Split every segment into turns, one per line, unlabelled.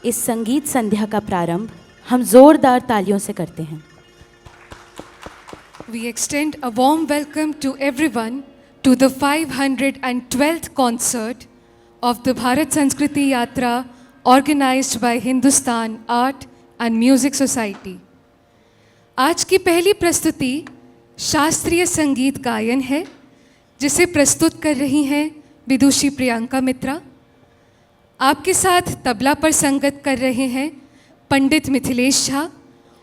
इस संगीत संध्या का प्रारंभ हम जोरदार तालियों से करते हैं।
We extend a warm welcome to everyone to the 512th concert of the Bharat Sanskriti Yatra organized by Hindustan Art and Music Society. आज की पहली प्रस्तुति शास्त्रीय संगीत गायन है, जिसे प्रस्तुत कर रही हैं विदुषी प्रियंका मित्रा। आपके साथ तबला पर संगत कर रहे हैं पंडित मिथिलेश झा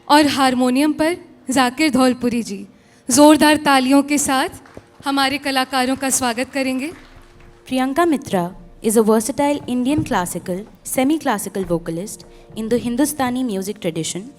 और हारमोनियम पर जाकिर धौलपुरी जी। जोरदार तालियों के साथ हमारे कलाकारों का स्वागत करेंगे।
Priyanka Mitra is a versatile Indian classical, semi-classical vocalist in the Hindustani music tradition.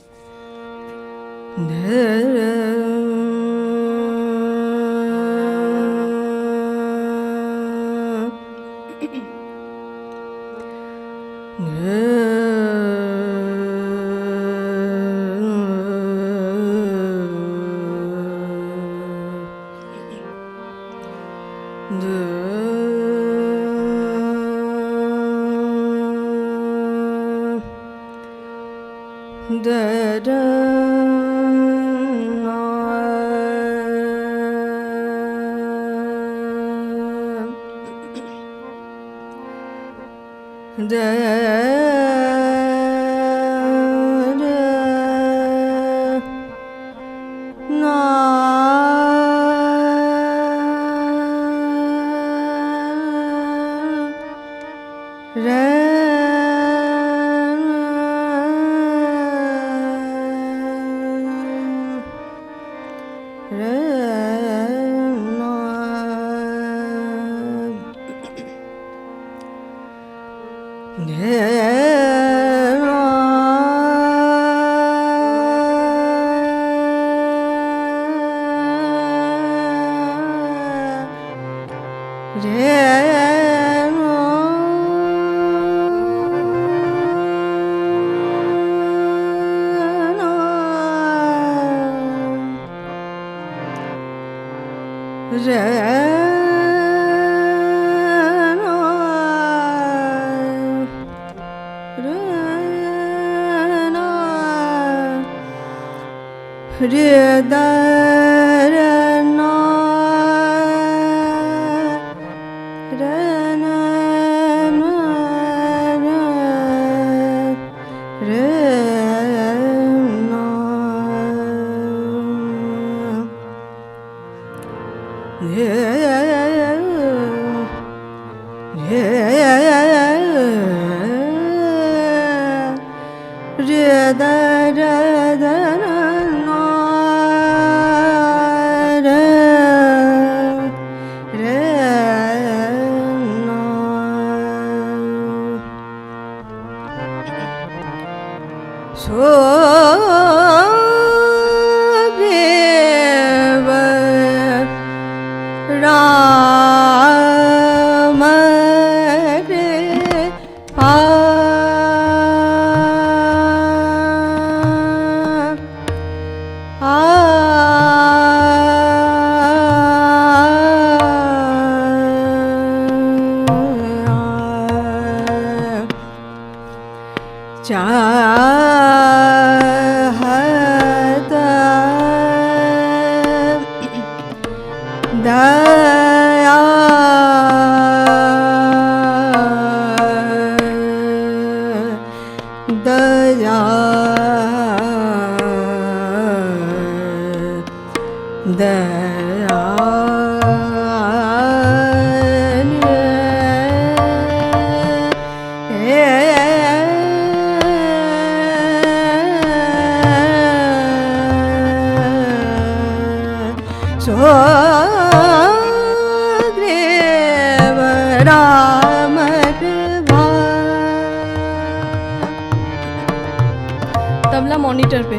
Tabla monitor पे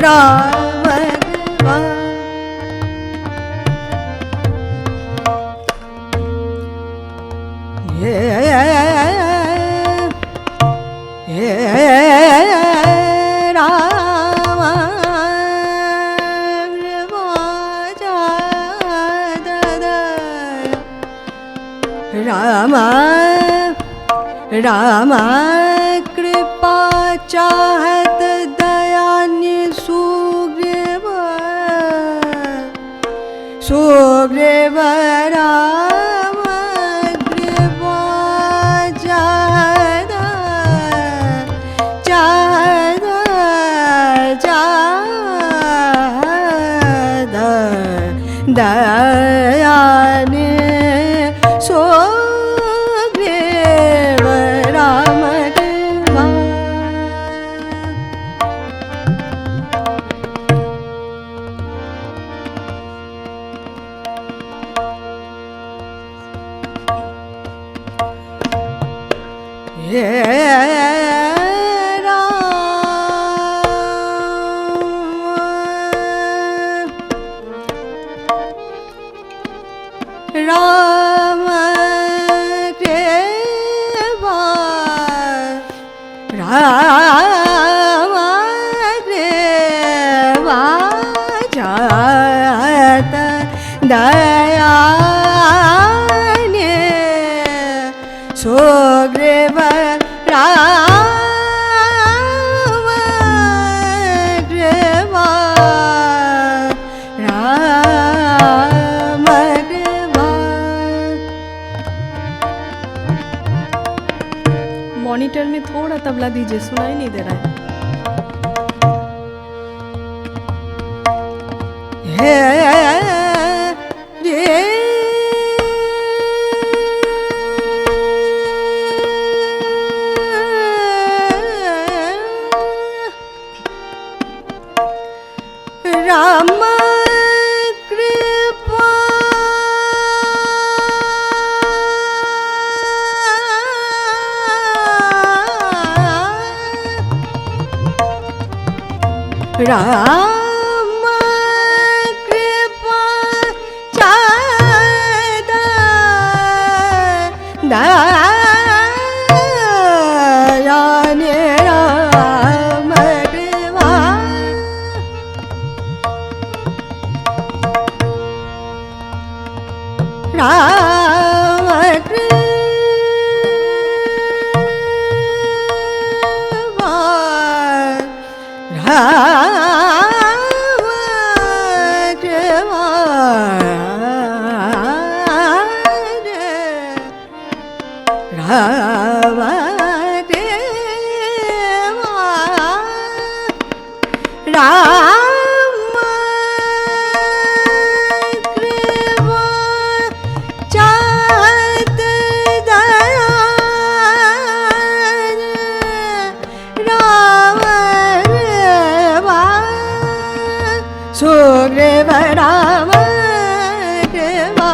राम राम राम कृपा चाहत दयान्य सुग्रीव सुग्रीव राम कृपा चाहत चाहत चाहत दयान्य सुग्रीव राम कृपा राम कृपा राम कृपा चाहत दयान्य सुग्रीव राम कृपा राम कृपा।
मॉनिटर में थोड़ा तबला दीजिए, सुनाई नहीं दे रहा है।
रे राम कृपा राम कृपा चाहत दयान्य राम कृपा राम कृपा राम कृपा राम कृपा राम कृपा चाहत दयान्य राम कृपा सुग्रीव राम कृपा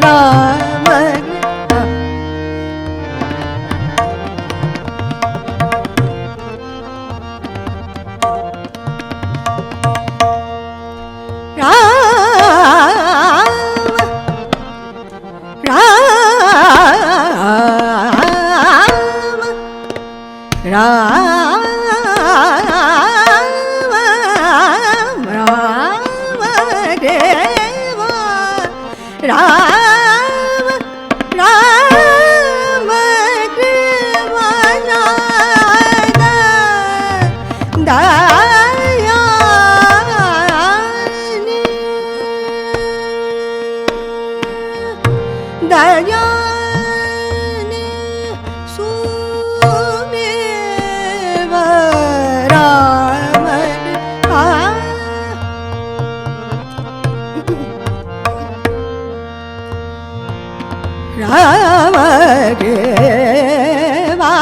राम कृपा राम राम देव राम राम कृपा दयान्य सुग्रीव राम राम देवा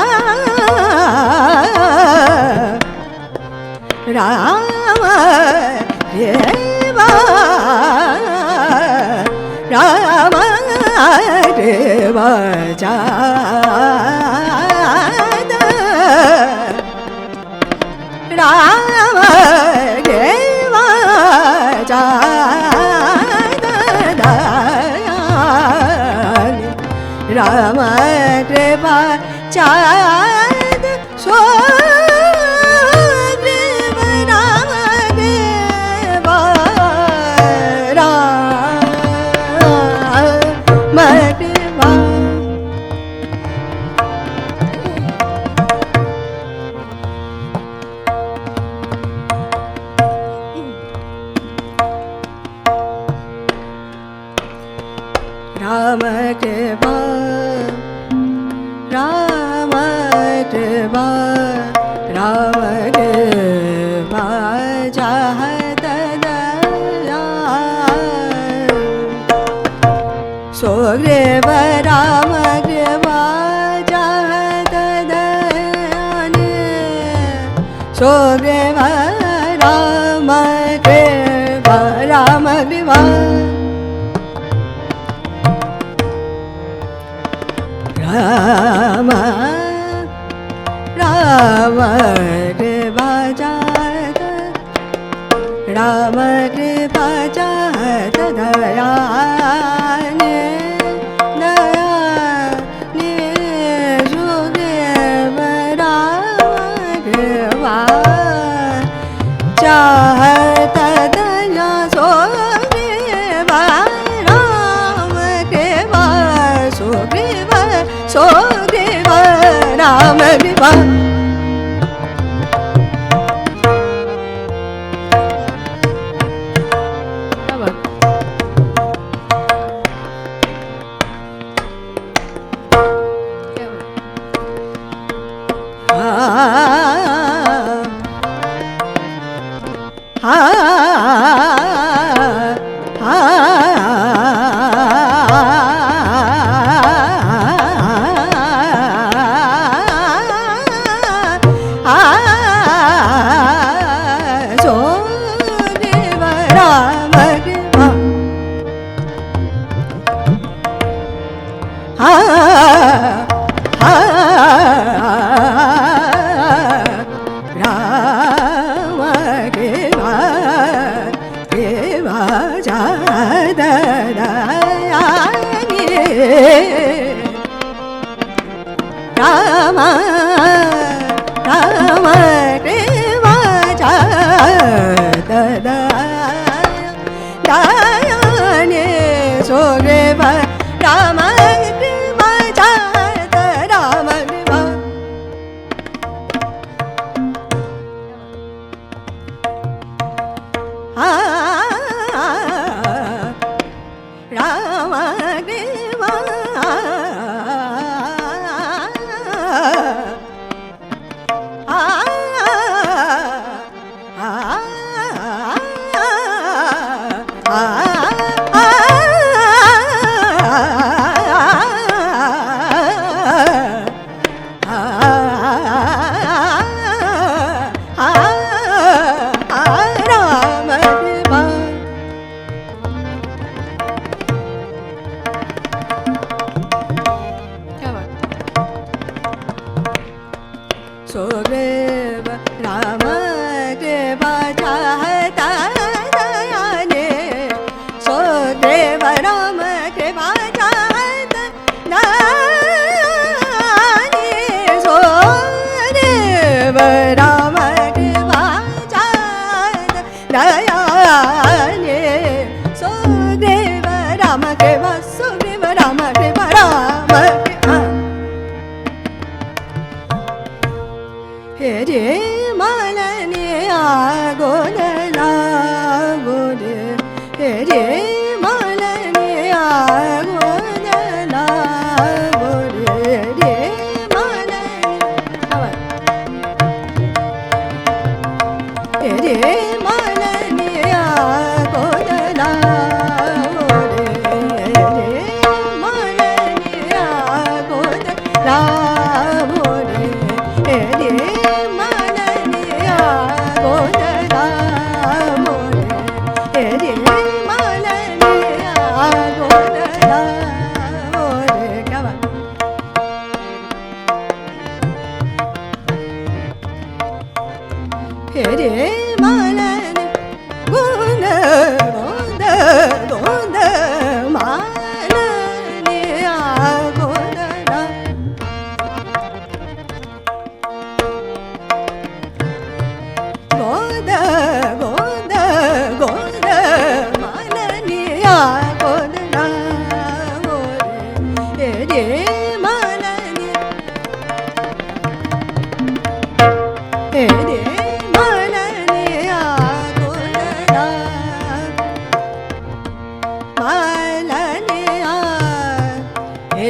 राम देवा राम देवा चाहत राम सोग्रीव राम कृपा जहदयाने सोग्रीव राम कृपा राम कृपा राम राम कृपा जहद राम कृपा जहदयाने दयाने सुग्रीव राम कृपा जहद दया सुग्रीव राम कृपा सुग्रीव सुग्रीव राम कृपा राम राम कृपा जहदयाने सुग्रीव राम कृपा जहद राम कृपा राम कृपा सुग्रीव राम कृपा जहदयाने सुग्रीव राम कृपा जहदयाने सुग्रीव राम कृपा जहदयाने सुग्रीव राम कृपा सुग्रीव राम कृपा राम कृपा हे रे मालने आगोदला गोदे हे रे मालने आगोदला गोदे रे मालने हे रे मालने आगोदला गोदे रे मालने आगोदला गोदे हे रे रे मालन गुण गोद गोद मालने आगोदला गोद गोद गोद मालने आगोदला रे रे मालने रे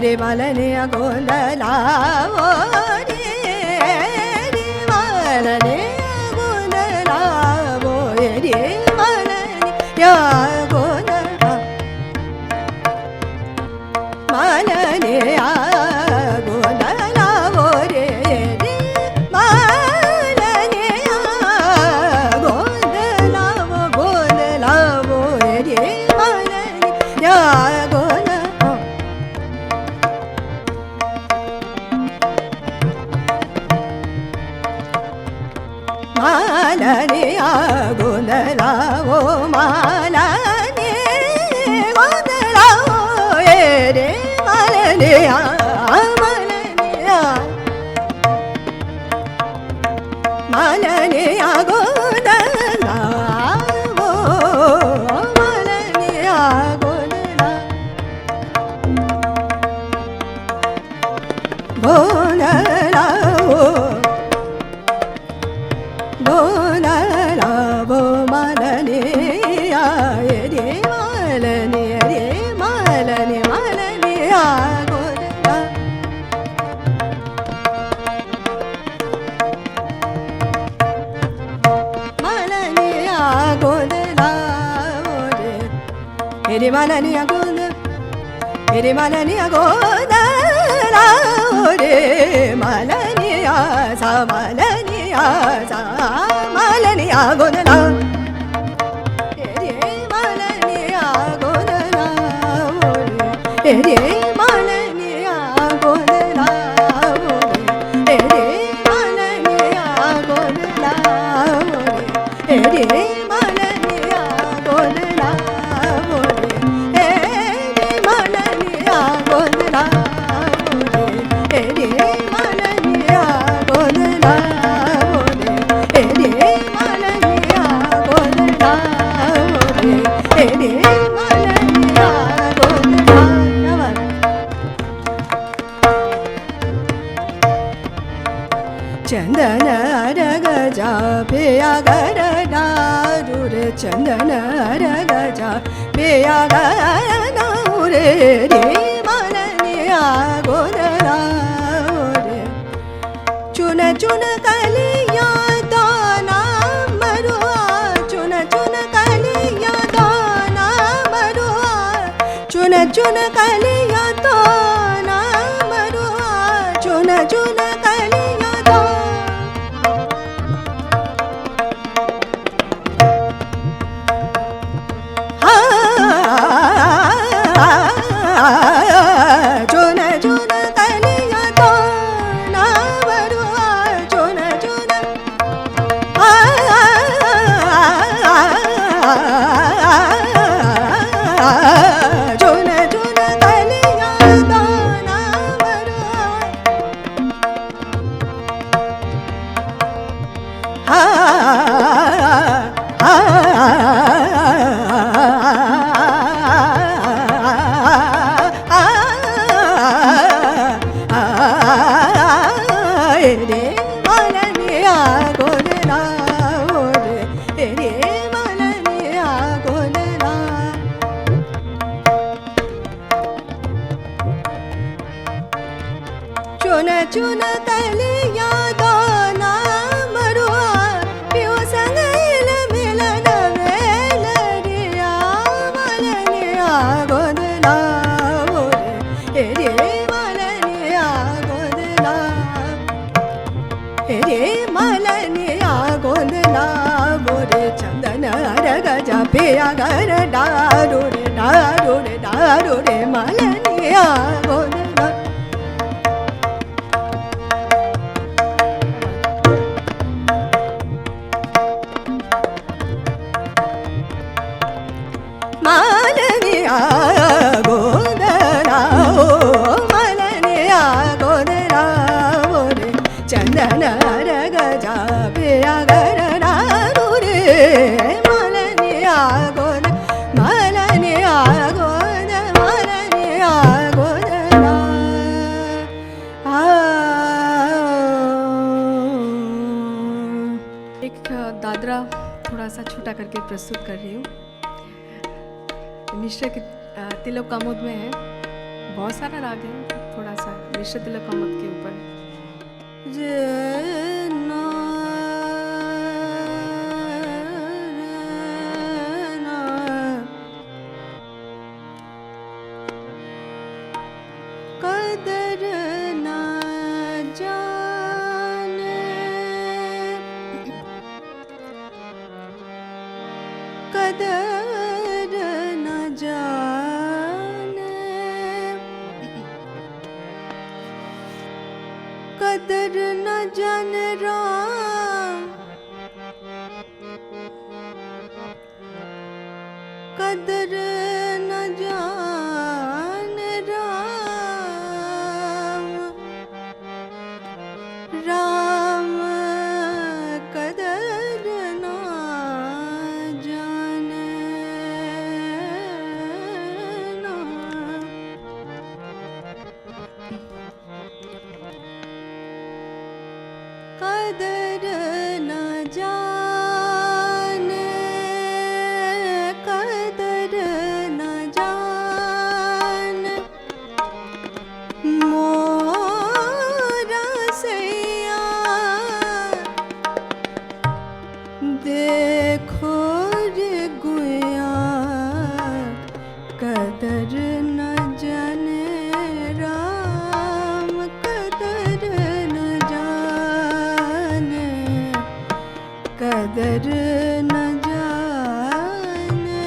रे मालने गोंदला वो रे मालने गोंदला वो रे मालने या Gondla malaniya gondala o malani gondala o ere malaniya malaniya malaniya gondala o malaniya gondala gondala o gondala o malaniya ere malani ere malani malaniya gondala malaniya gondala ore ere malaniya gondala ere malaniya gondala ore malaniya sa malaniya gondala ere malaniya gondala ore ere malaniya gondala ore ere malaniya gondala ore ere malaniya gondala ore ere malaniya gondala ore ere malaniya gondala ore ere malaniya gondala ore ere malaniya gondala चंदन रगजा पिया गर दारू रे चंदन रगजा पिया गर दारू रे मालनिया गोदरा रे चुन चुन कलिया दाना मरुआ चुन चुन कलिया दाना मरुआ चुन चुन कलिया दाना मरुआ चुन चुन कलिया चुन चुन कलिया तो ना बरुआ चुन चुन चुन चुन कलिया तो ना रे मालनिया गोदला रे रे मालनिया गोदला चुन चुन कलिया दाना मरुआ पियो संगल मिलन वेलरिया मालनिया गोदला रे रे मालनिया गोदला रे मालनिया गोदला बोरे चंदन रगजा पिया गर दारू रे दारू रे दारू रे मालनिया गोदला मालनिया गोदला मालनिया गोदला बोरे चंदन रगजा पिया गर दारू रे मालनिया गोद मालनिया गोद मालनिया गोदला
एक दादरा थोड़ा सा छोटा करके प्रस्तुत कर रही हूँ। मिश्र के तिलक कामोद में है, बहुत सारा राग है, थोड़ा सा मिश्र तिलक कामोद के ऊपर
कदर ना जाने कदर न जाने कदर न जान राम कदर न जान राम, राम कदर न जाने ना। कदर न जाने, कदर न जान मोरा सैया, देखो रे गुया कदर न जाने राम, कदर न जाने, कदर न जाने,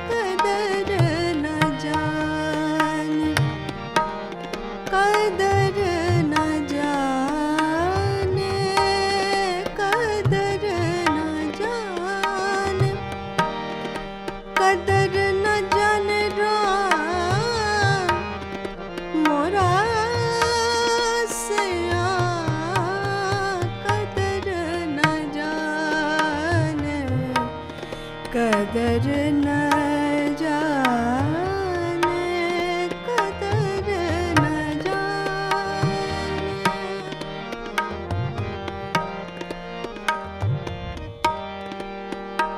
कदर न जाने, कदर न जाने, कदर न जाने, कदर न जाने राम मोरा सैया, कदर न जाने, कदर न जाने, कदर न जाने।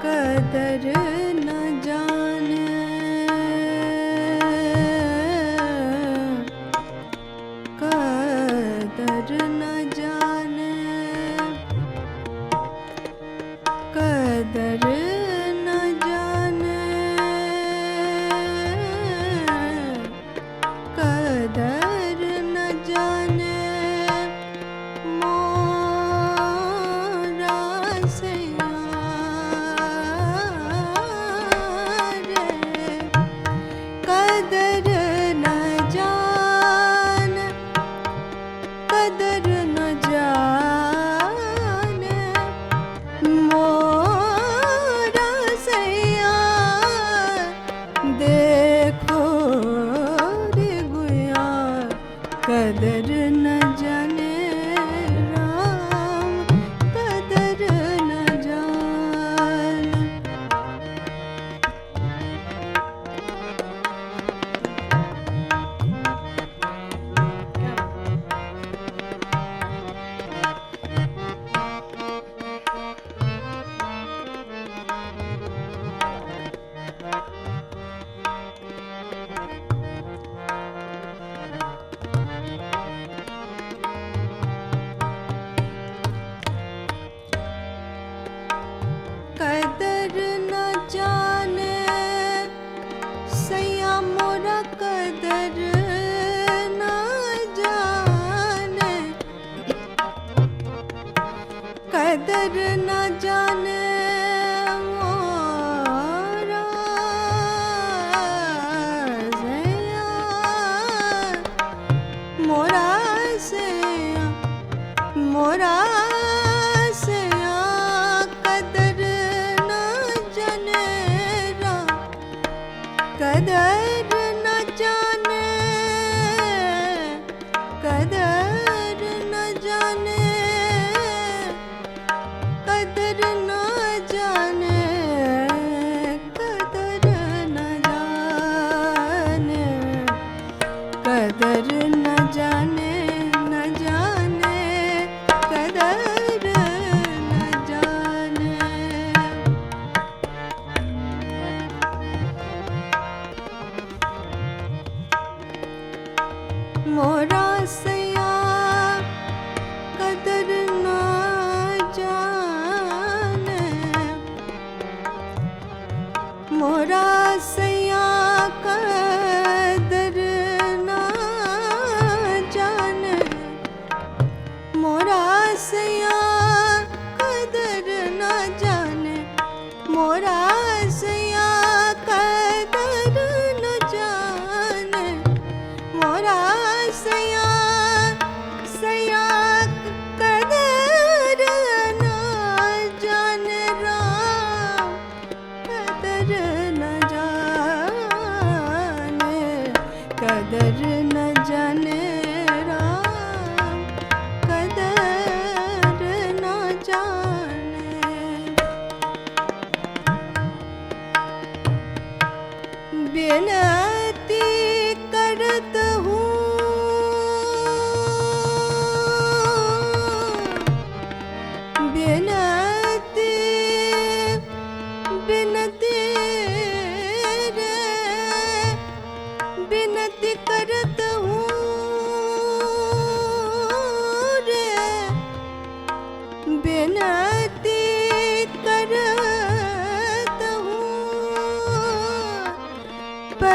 कदर न जाने, कदर न जाने, कदर न जाने, कदर न जाने मोरा सैया रे, कदर न जाने, कदर न जाने मोरा सैया, देखो रे गुया कदर न जाने राम, कदर न जाने। कदर न जाने सैया मोरा, कदर न जाने, कदर न जाने मोरा सैया, मोरा सैया, मोरा सैया, कदर न जाने राम, कदर न जाने, कदर न जाने, कदर न जाने, कदर न जाने, कदर न जाने, न जाने, कदर न जाने। मोरा सैया कदर न जाने, मोरा सैया कदर न जाने, मोरा सैया कदर न जाने, मोरा सैया कदर न जाने, मोरा सैया, सैया कदर न जाने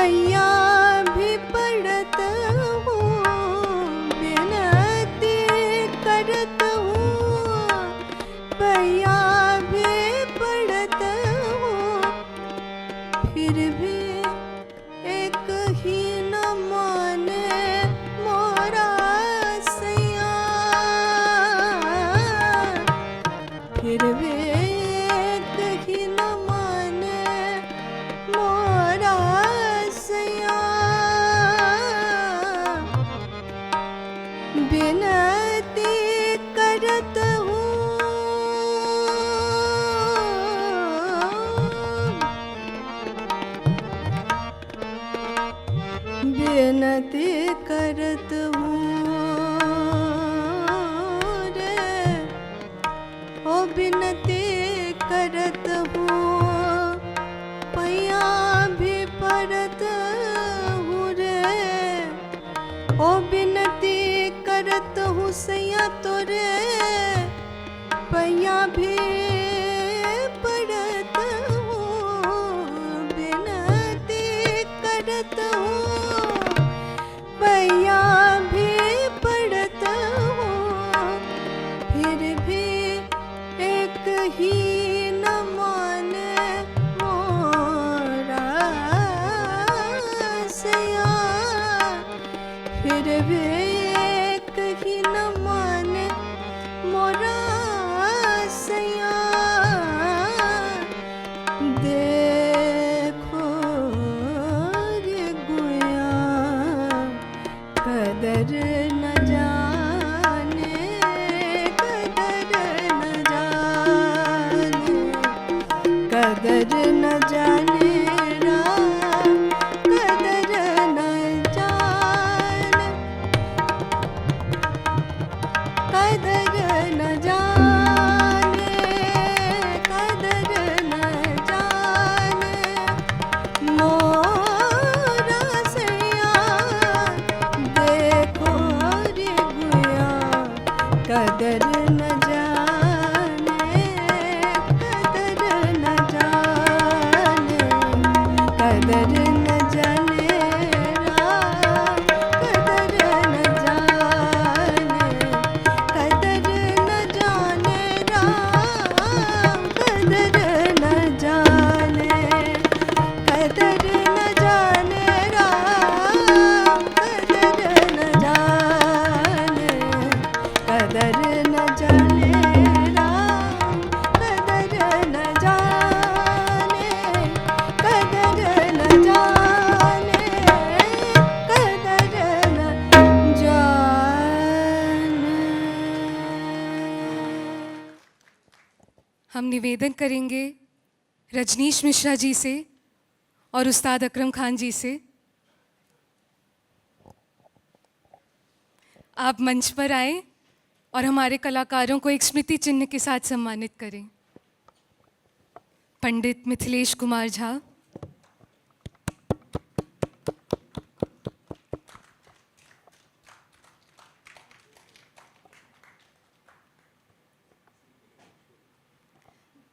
पैया भी पड़त हूँ, विनती करत हूँ। पैया भी पड़त हूँ, फिर भी एक ही न माने मोरा सैया। फिर भी एक ही न माने मोरा सैया। विनती करत हूँ, विनती करत हूँ रे, ओ विनती करत हूँ। पैया भी पड़त हूँ रे, ओ विनती करत हूँ सैया तोरे। पैया भी पड़त हूँ, विनती करत हूँ। पैया भी पड़त हूँ, फिर भी एक ही न माने मोरा सैया। फिर भी एक ही न माने मोरा सैया। देखो रे गुया, कदर न जाने, कदर न जाने, कदर न जाने राम, कदर न जाने, कदर न जाने, कदर न जाने मोरा सैया। देखो रे गुया, कदर न जाने, कदर न जाने, कदर न जाने राम, कदर न जाने, कदर न जाने राम, कदर न जाने, कदर न जाने राम, कदर न जाने, कदर न जाने राम, कदर न जाने, कदर न जाने, कदर न जाने।
हम निवेदन करेंगे रजनीश मिश्रा जी से और उस्ताद अकरम खान जी से, आप मंच पर आएं और हमारे कलाकारों को एक स्मृति चिन्ह के साथ सम्मानित करें। पंडित मिथिलेश कुमार झा,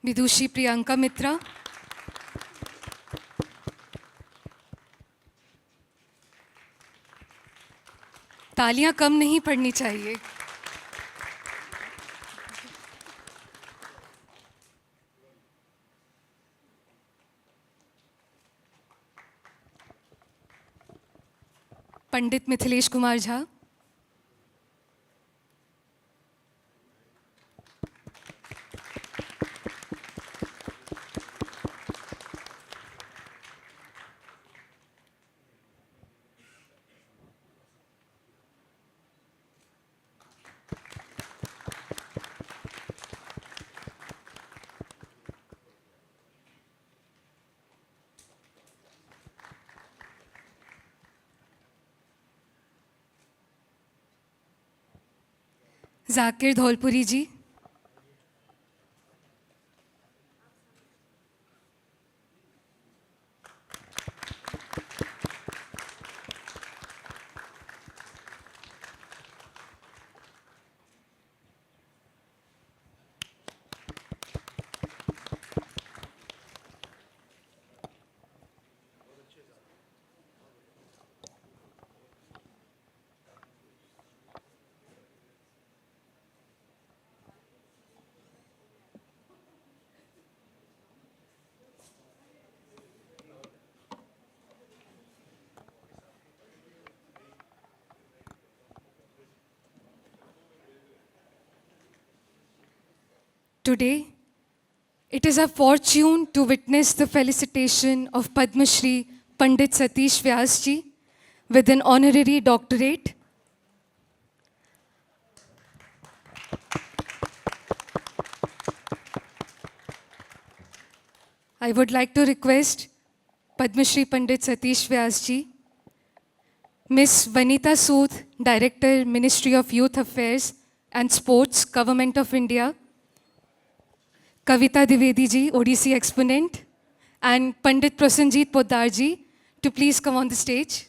विदुषी प्रियंका मित्रा, तालियां कम नहीं पड़नी चाहिए। पंडित मिथिलेश कुमार झा, जाकिर धौलपुरी जी, today, it is our fortune to witness the felicitation of Padma Shri Pandit Satish Vyas ji with an honorary doctorate. I would like to request Padma Shri Pandit Satish Vyas ji, Miss Vanita Sood, Director, Ministry of Youth Affairs and Sports, Government of India, Kavita Dwivedi ji, ODC exponent, and Pandit Prasenjit Poddar ji to please come on the stage.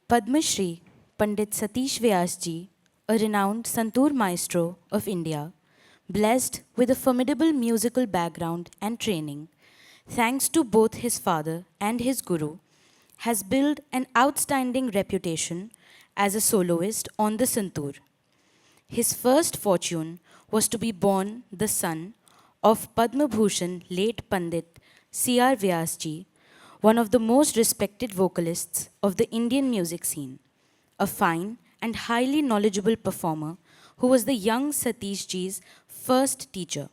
Padma Shri Pandit Satish Vyas ji, a renowned santoor maestro of India, blessed with a formidable musical background and training, thanks to both his father and his guru, has built an outstanding reputation as a soloist on the santoor. His first fortune was to be born the son of Padma Bhushan late Pandit C.R. Vyas ji, one of the most respected vocalists of the Indian music scene, a fine and highly knowledgeable performer who was the young Satish ji's first teacher.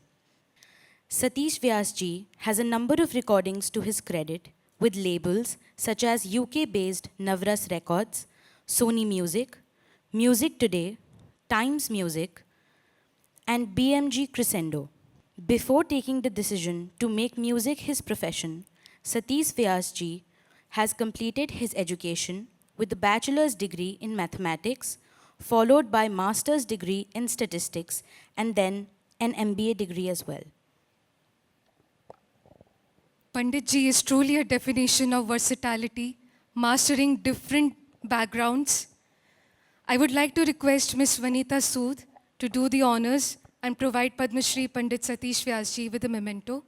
Satish Vyas ji has a number of recordings to his credit with labels such as UK-based Navras Records, Sony Music, Music Today, Times Music, and BMG Crescendo. Before taking the decision to make music his profession, Satish Vyas ji has completed his education with a bachelor's degree in mathematics, followed by master's degree in statistics, and then an MBA degree as well.
Pandit ji is truly a definition of versatility, mastering different backgrounds. I would like to request Ms. Vanita Sood to do the honors and provide Padma Shri Pandit Satish Vyas ji with a memento.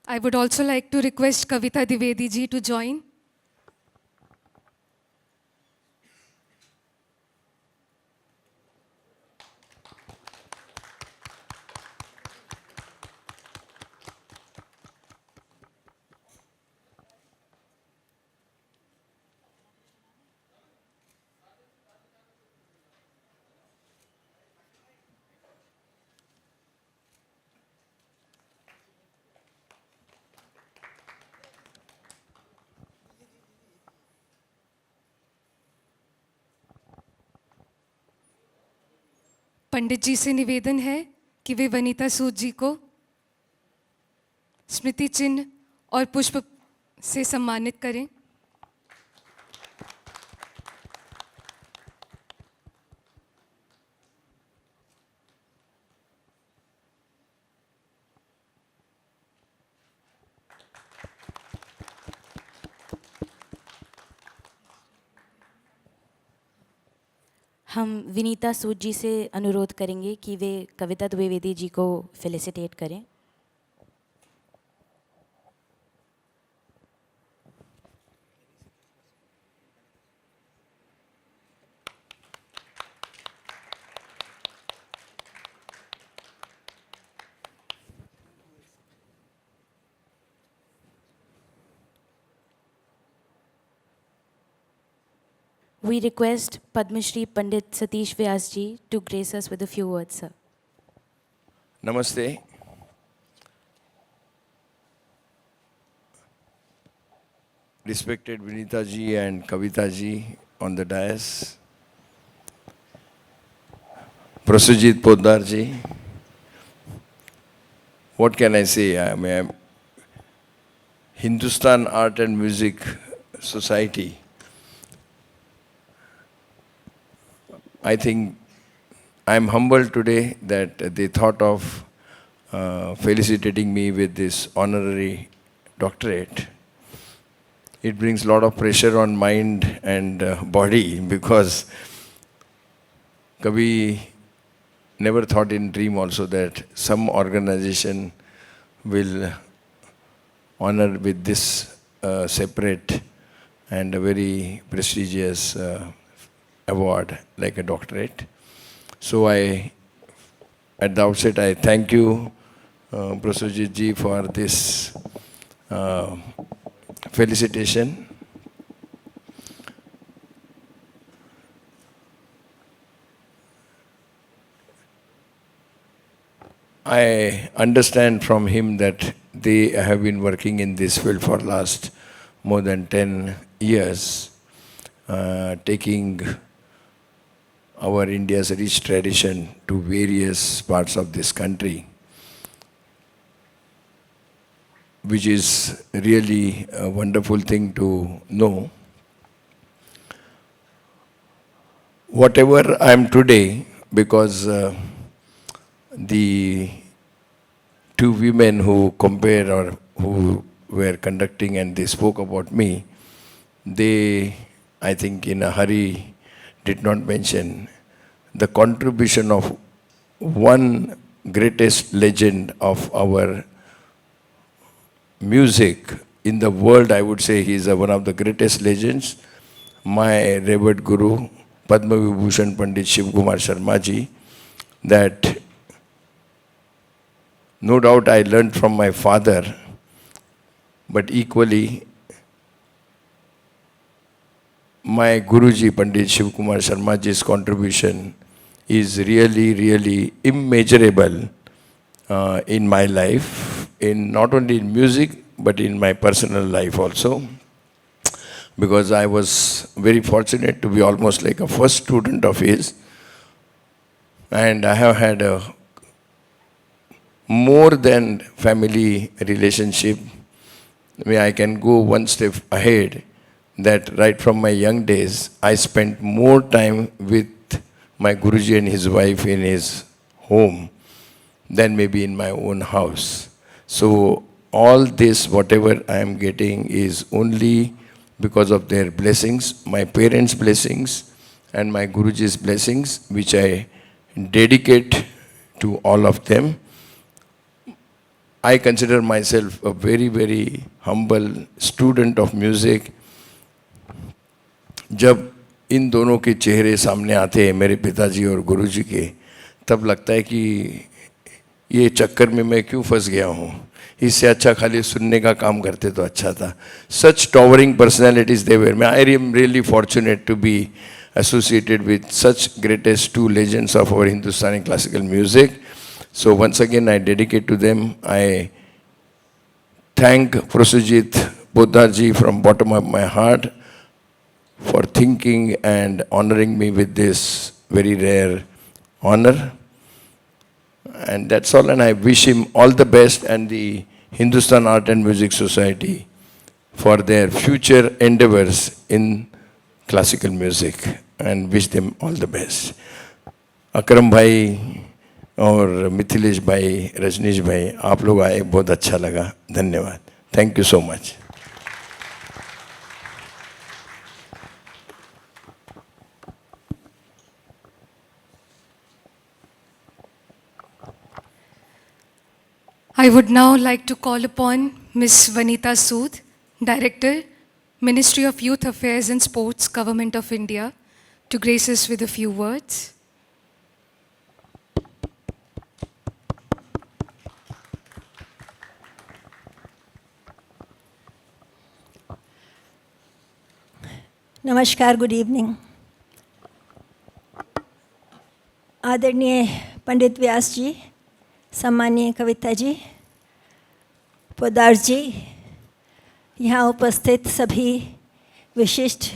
I would also like to request Kavita Dwivedi ji to join. पंडित जी से निवेदन है कि वे वनीता सूद जी को स्मृति चिन्ह और पुष्प से सम्मानित करें।
हम विनीता सूद जी से अनुरोध करेंगे कि वे कविता द्विवेदी जी को फेलिसिटेट करें। We request Padma Shri Pandit Satish Vyas ji to grace us with a few words, sir.
Namaste. Respected Vinita ji and Kavita ji on the dais, Prasenjit Poddar ji, what can I say? I mean, Hindustan Art and Music Society, I think I'm humbled today that they thought of felicitating me with this honorary doctorate. It brings a lot of pressure on mind and body, because Kabhi never thought in dream also that some organization will honor with this separate and a very prestigious award like a doctorate. So at the outset, I thank you, Prasujit ji, for this felicitation. I understand from him that they have been working in this field for last more than 10 years, taking our India's rich tradition to various parts of this country, which is really a wonderful thing to know. Whatever I am today, because the two women who compare or who were conducting and they spoke about me, they, I think in a hurry, did not mention the contribution of one greatest legend of our music in the world. I would say he is one of the greatest legends, my revered Guru, Padma Vibhushan Pandit Shiv Kumar Sharma ji, that no doubt I learned from my father, but equally my Guruji Pandit Shiv Kumar Sharma ji's contribution is really, really immeasurable in my life, in not only in music but in my personal life also, because I was very fortunate to be almost like a first student of his, and I have had a more than family relationship, where I can go one step ahead, that right from my young days, I spent more time with my Guruji and his wife in his home than maybe in my own house. So all this, whatever I am getting, is only because of their blessings, my parents' blessings and my Guruji's blessings, which I dedicate to all of them. I consider myself a very, very humble student of music. जब इन दोनों के चेहरे सामने आते हैं, मेरे पिताजी और गुरुजी के, तब लगता है कि ये चक्कर में मैं क्यों फंस गया हूँ, इससे अच्छा खाली सुनने का काम करते तो अच्छा था. Such towering personalities they were. I am really fortunate to be associated with such greatest two legends of our Hindustani classical music. So once again, I dedicate to them. I thank Prasujit Poddar ji from bottom of my heart for thinking and honoring me with this very rare honor. And that's all, and I wish him all the best and the Hindustan Art and Music Society for their future endeavors in classical music, and wish them all the best. Akram bhai और मिथिलेश भाई, रजनीश भाई, आप लोग आए, बहुत अच्छा लगा. धन्यवाद. Thank you so much.
I would now like to call upon Ms. Vanita Sood, Director, Ministry of Youth Affairs and Sports, Government of India, to grace us with a few words.
नमस्कार, good evening. आदरणीय पंडित व्यास जी, सम्मानीय कविता जी, पोद्दार जी, यहाँ उपस्थित सभी विशिष्ट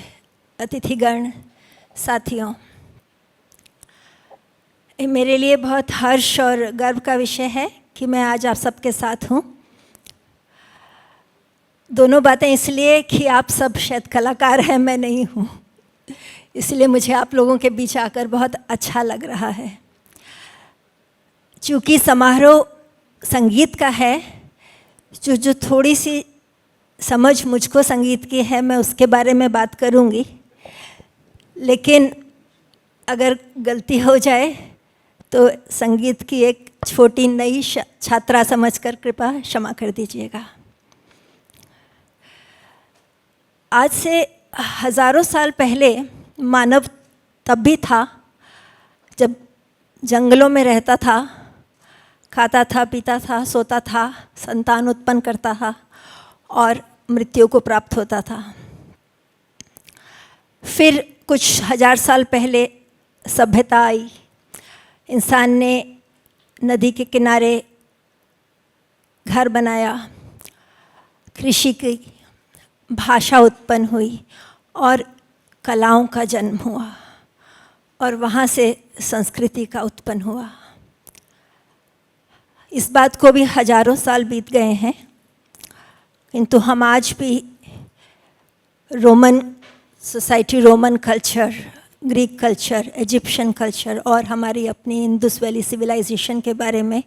अतिथिगण, साथियों, ये मेरे लिए बहुत हर्ष और गर्व का विषय है कि मैं आज आप सबके साथ हूँ. दोनों बातें इसलिए कि आप सब शायद कलाकार हैं, मैं नहीं हूँ, इसलिए मुझे आप लोगों के बीच आकर बहुत अच्छा लग रहा है. चूँकि समारोह संगीत का है, जो थोड़ी सी समझ मुझको संगीत की है, मैं उसके बारे में बात करूँगी, लेकिन अगर गलती हो जाए तो संगीत की एक छोटी नई छात्रा समझकर कृपया क्षमा कर दीजिएगा. आज से हज़ारों साल पहले मानव तब भी था जब जंगलों में रहता था, खाता था, पीता था, सोता था, संतान उत्पन्न करता था और मृत्यु को प्राप्त होता था। फिर कुछ हजार साल पहले सभ्यता आई। इंसान ने नदी के किनारे घर बनाया, कृषि की भाषा उत्पन्न हुई और कलाओं का जन्म हुआ और वहाँ से संस्कृति का उत्पन्न हुआ। इस बात को भी हजारों साल बीत गए हैं, किंतु हम आज भी Roman society, Roman culture, Greek culture, Egyptian culture और हमारी अपनी इंडस वैली सिविलाइजेशन के बारे में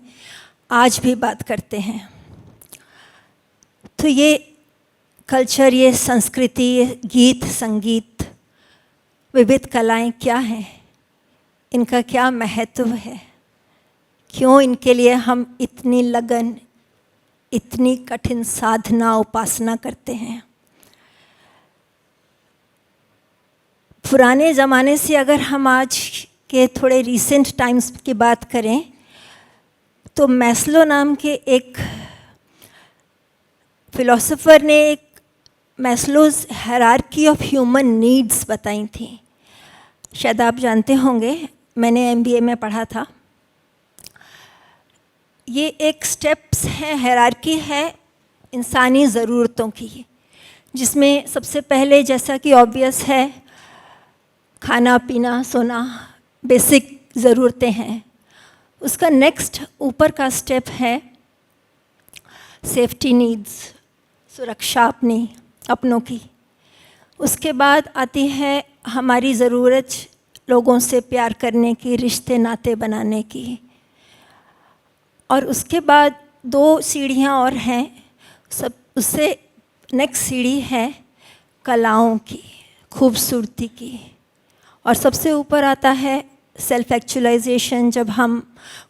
आज भी बात करते हैं। तो ये कल्चर, ये संस्कृति, ये गीत, संगीत, विविध कलाएं क्या हैं, इनका क्या महत्व है, क्यों इनके लिए हम इतनी लगन, इतनी कठिन साधना, उपासना करते हैं। पुराने ज़माने से अगर हम आज के थोड़े रीसेंट टाइम्स की बात करें तो मैस्लो नाम के एक फिलोसोफर ने एक Maslow's hierarchy of human needs बताई थी। शायद आप जानते होंगे, मैंने MBA में पढ़ा था। ये एक स्टेप्स है, हायरार्की है इंसानी ज़रूरतों की, जिसमें सबसे पहले, जैसा कि ऑब्वियस है, खाना पीना सोना बेसिक ज़रूरतें हैं। उसका नेक्स्ट ऊपर का स्टेप है सेफ्टी नीड्स, सुरक्षा अपनों की। उसके बाद आती है हमारी ज़रूरत लोगों से प्यार करने की, रिश्ते नाते बनाने की। और उसके बाद 2 सीढ़ियाँ और हैं, सब उससे नेक्स्ट सीढ़ी है कलाओं की, खूबसूरती की। और सबसे ऊपर आता है सेल्फ एक्चुअलाइजेशन, जब हम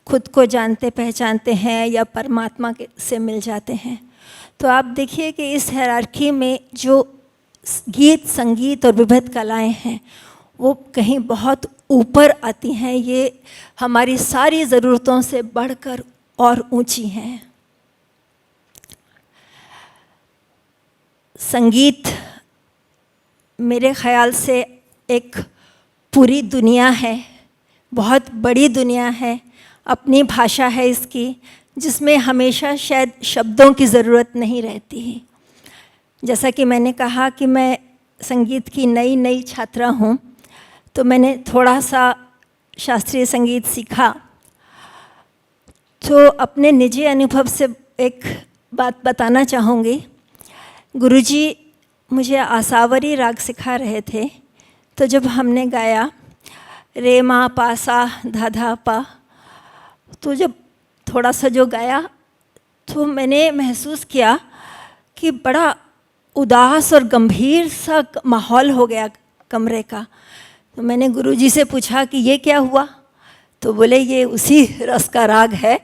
खुद को जानते पहचानते हैं या परमात्मा से मिल जाते हैं। तो आप देखिए कि इस हायरार्की में जो गीत, संगीत और विविध कलाएं हैं वो कहीं बहुत ऊपर आती हैं। ये हमारी सारी ज़रूरतों से बढ़कर और ऊंची हैं। संगीत मेरे ख़याल से एक पूरी दुनिया है, बहुत बड़ी दुनिया है, अपनी भाषा है इसकी, जिसमें हमेशा शायद शब्दों की ज़रूरत नहीं रहती है। जैसा कि मैंने कहा कि मैं संगीत की नई छात्रा हूँ, तो मैंने थोड़ा सा शास्त्रीय संगीत सीखा। तो अपने निजी अनुभव से एक बात बताना चाहूँगी। गुरुजी मुझे आसावरी राग सिखा रहे थे, तो जब हमने गाया रे मा पा सा धा धा पा, तो जब थोड़ा सा जो गाया तो मैंने महसूस किया कि बड़ा उदास और गंभीर सा माहौल हो गया कमरे का। तो मैंने गुरुजी से पूछा कि ये क्या हुआ? तो बोले ये उसी रस का राग है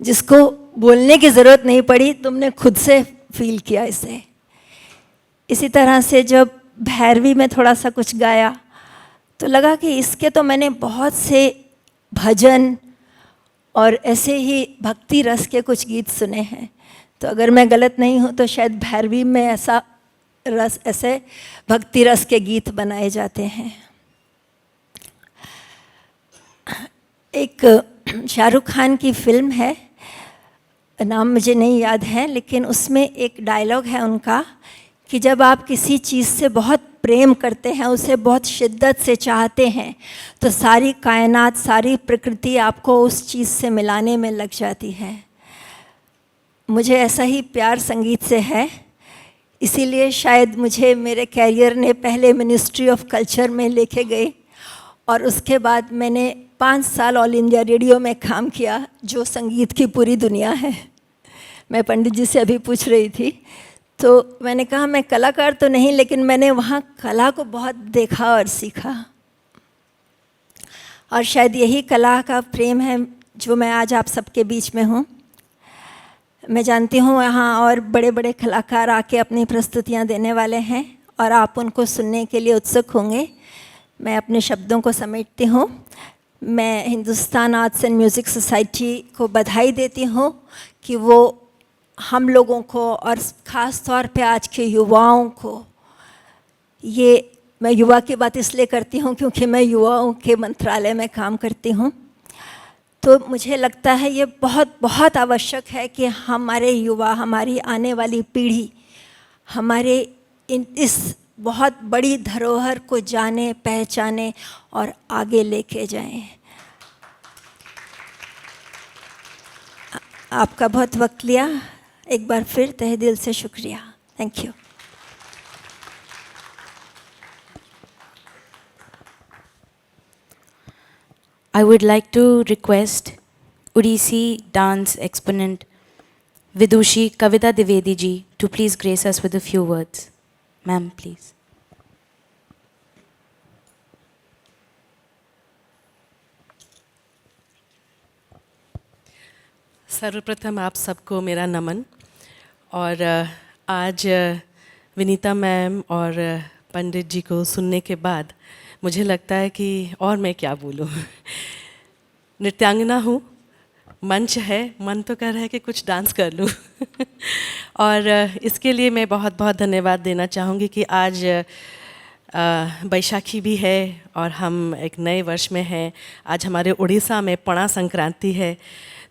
जिसको बोलने की ज़रूरत नहीं पड़ी, तुमने खुद से फील किया इसे। इसी तरह से जब भैरवी में थोड़ा सा कुछ गाया तो लगा कि इसके तो मैंने बहुत से भजन और ऐसे ही भक्ति रस के कुछ गीत सुने हैं। तो अगर मैं गलत नहीं हूँ तो शायद भैरवी में ऐसे भक्ति रस के गीत बनाए जाते हैं। एक शाहरुख खान की फिल्म है, नाम मुझे नहीं याद है, लेकिन उसमें एक डायलॉग है उनका कि जब आप किसी चीज़ से बहुत प्रेम करते हैं, उसे बहुत शिद्दत से चाहते हैं, तो सारी कायनात, सारी प्रकृति आपको उस चीज़ से मिलाने में लग जाती है। मुझे ऐसा ही प्यार संगीत से है, इसीलिए शायद मुझे मेरे कैरियर ने पहले मिनिस्ट्री ऑफ कल्चर में लेके गए और उसके बाद मैंने 5 साल ऑल इंडिया रेडियो में काम किया, जो संगीत की पूरी दुनिया है। मैं पंडित जी से अभी पूछ रही थी, तो मैंने कहा मैं कलाकार तो नहीं, लेकिन मैंने वहाँ कला को बहुत देखा और सीखा। और शायद यही कला का प्रेम है जो मैं आज आप सबके बीच में हूँ। मैं जानती हूँ यहाँ और बड़े बड़े कलाकार आके अपनी प्रस्तुतियाँ देने वाले हैं और आप उनको सुनने के लिए उत्सुक होंगे। मैं अपने शब्दों को समेटती हूँ। मैं Hindustan arts and music society को बधाई देती हूँ कि वो हम लोगों को और ख़ास तौर पे आज के युवाओं को, ये मैं युवा की बात इसलिए करती हूँ क्योंकि मैं युवाओं के मंत्रालय में काम करती हूँ, तो मुझे लगता है ये बहुत बहुत आवश्यक है कि हमारे युवा, हमारी आने वाली पीढ़ी हमारे इस बहुत बड़ी धरोहर को जाने, पहचाने और आगे लेके जाएं। आपका बहुत वक्त लिया, एक बार फिर तहे दिल से शुक्रिया। Thank you.
I would like to request Odissi dance exponent Vidushi Kavita Divedi ji to please grace us with a few words. Ma'am, please.
सर्वप्रथम आप सबको मेरा नमन। और आज विनीता मैम और पंडित जी को सुनने के बाद मुझे लगता है कि और मैं क्या बोलूं। नृत्यांगना हूँ, मंच है, मन तो कर रहा है कि कुछ डांस कर लूँ। और इसके लिए मैं बहुत बहुत धन्यवाद देना चाहूँगी कि आज बैशाखी भी है और हम एक नए वर्ष में हैं। आज हमारे उड़ीसा में पणा संक्रांति है,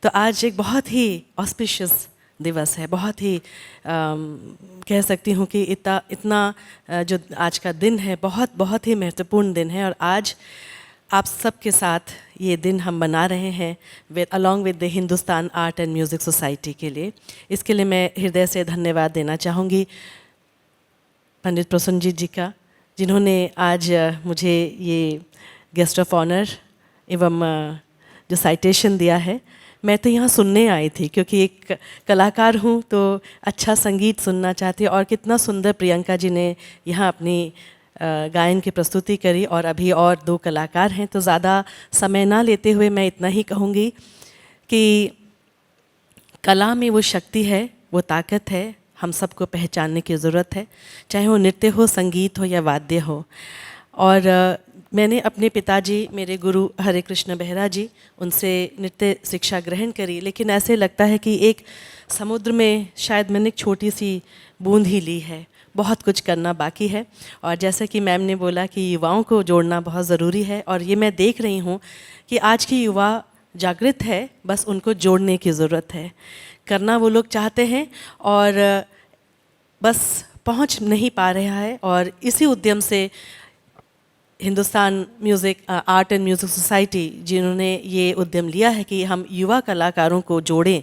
तो आज एक बहुत ही ऑस्पिशियस दिवस है, बहुत ही कह सकती हूँ कि इतना जो आज का दिन है बहुत बहुत ही महत्वपूर्ण दिन है। और आज आप सबके साथ ये दिन हम मना रहे हैं along with the Hindustan art and music society के लिए। इसके लिए मैं हृदय से धन्यवाद देना चाहूँगी पंडित प्रसन्नजीत जी का, जिन्होंने आज मुझे ये गेस्ट ऑफ ऑनर एवं जो साइटेशन दिया है। मैं तो यहाँ सुनने आई थी क्योंकि एक कलाकार हूँ तो अच्छा संगीत सुनना चाहती हूँ। और कितना सुंदर प्रियंका जी ने यहाँ अपनी गायन की प्रस्तुति करी और अभी और 2 कलाकार हैं। तो ज़्यादा समय ना लेते हुए मैं इतना ही कहूँगी कि कला में वो शक्ति है, वो ताकत है, हम सबको पहचानने की ज़रूरत है, चाहे वो नृत्य हो, संगीत हो या वाद्य हो। और मैंने अपने पिताजी, मेरे गुरु हरे कृष्ण बेहरा जी, उनसे नृत्य शिक्षा ग्रहण करी, लेकिन ऐसे लगता है कि एक समुद्र में शायद मैंने एक छोटी सी बूंद ही ली है, बहुत कुछ करना बाकी है। और जैसा कि मैम ने बोला कि युवाओं को जोड़ना बहुत ज़रूरी है, और ये मैं देख रही हूँ कि आज की युवा जागृत है, बस उनको जोड़ने की ज़रूरत है। करना वो लोग चाहते हैं और बस पहुँच नहीं पा रहा है। और इसी उद्यम से Hindustan music art and music society, जिन्होंने ये उद्यम लिया है कि हम युवा कलाकारों को जोड़ें,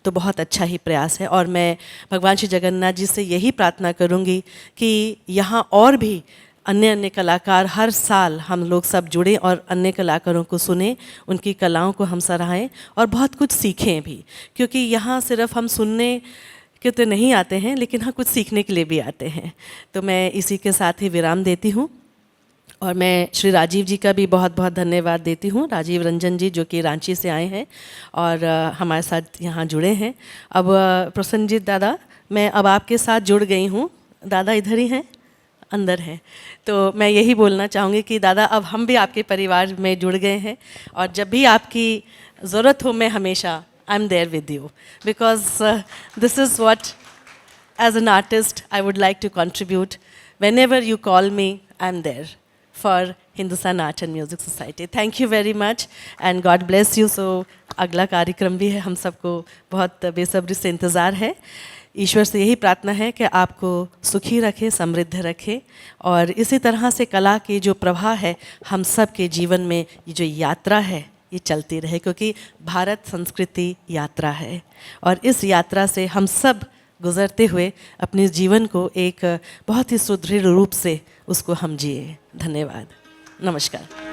तो बहुत अच्छा ही प्रयास है। और मैं भगवान श्री जगन्नाथ जी से यही प्रार्थना करूँगी कि यहाँ और भी अन्य कलाकार हर साल हम लोग सब जुड़ें और अन्य कलाकारों को सुने, उनकी कलाओं को हम सराहें और बहुत कुछ सीखें भी। क्योंकि यहाँ सिर्फ हम सुनने के तो नहीं आते हैं, लेकिन हाँ कुछ सीखने के लिए भी आते हैं। तो मैं इसी के साथ ही विराम देती हूँ। और मैं श्री राजीव जी का भी बहुत बहुत धन्यवाद देती हूँ, राजीव रंजन जी, जो कि रांची से आए हैं और हमारे साथ यहाँ जुड़े हैं। अब प्रसन्नजीत दादा, मैं अब आपके साथ जुड़ गई हूँ। दादा इधर ही हैं, अंदर हैं। तो मैं यही बोलना चाहूँगी कि दादा अब हम भी आपके परिवार में जुड़ गए हैं, और जब भी आपकी ज़रूरत हो मैं हमेशा I am there with you, because this is what as an artist I would like to contribute. whenever you call me, I'm there for Hindustan Art and Music Society. Thank you very much and God bless you. So अगला कार्यक्रम भी है, हम सबको बहुत बेसब्री से इंतज़ार है। ईश्वर से यही प्रार्थना है कि आपको सुखी रखे, समृद्ध रखे, और इसी तरह से कला की जो प्रवाह है हम सब के जीवन में, ये जो यात्रा है ये चलती रहे, क्योंकि भारत संस्कृति यात्रा है। और इस यात्रा से हम सब गुज़रते हुए अपने जीवन को एक बहुत ही सुदृढ़ रूप से उसको हम जिए। धन्यवाद, नमस्कार।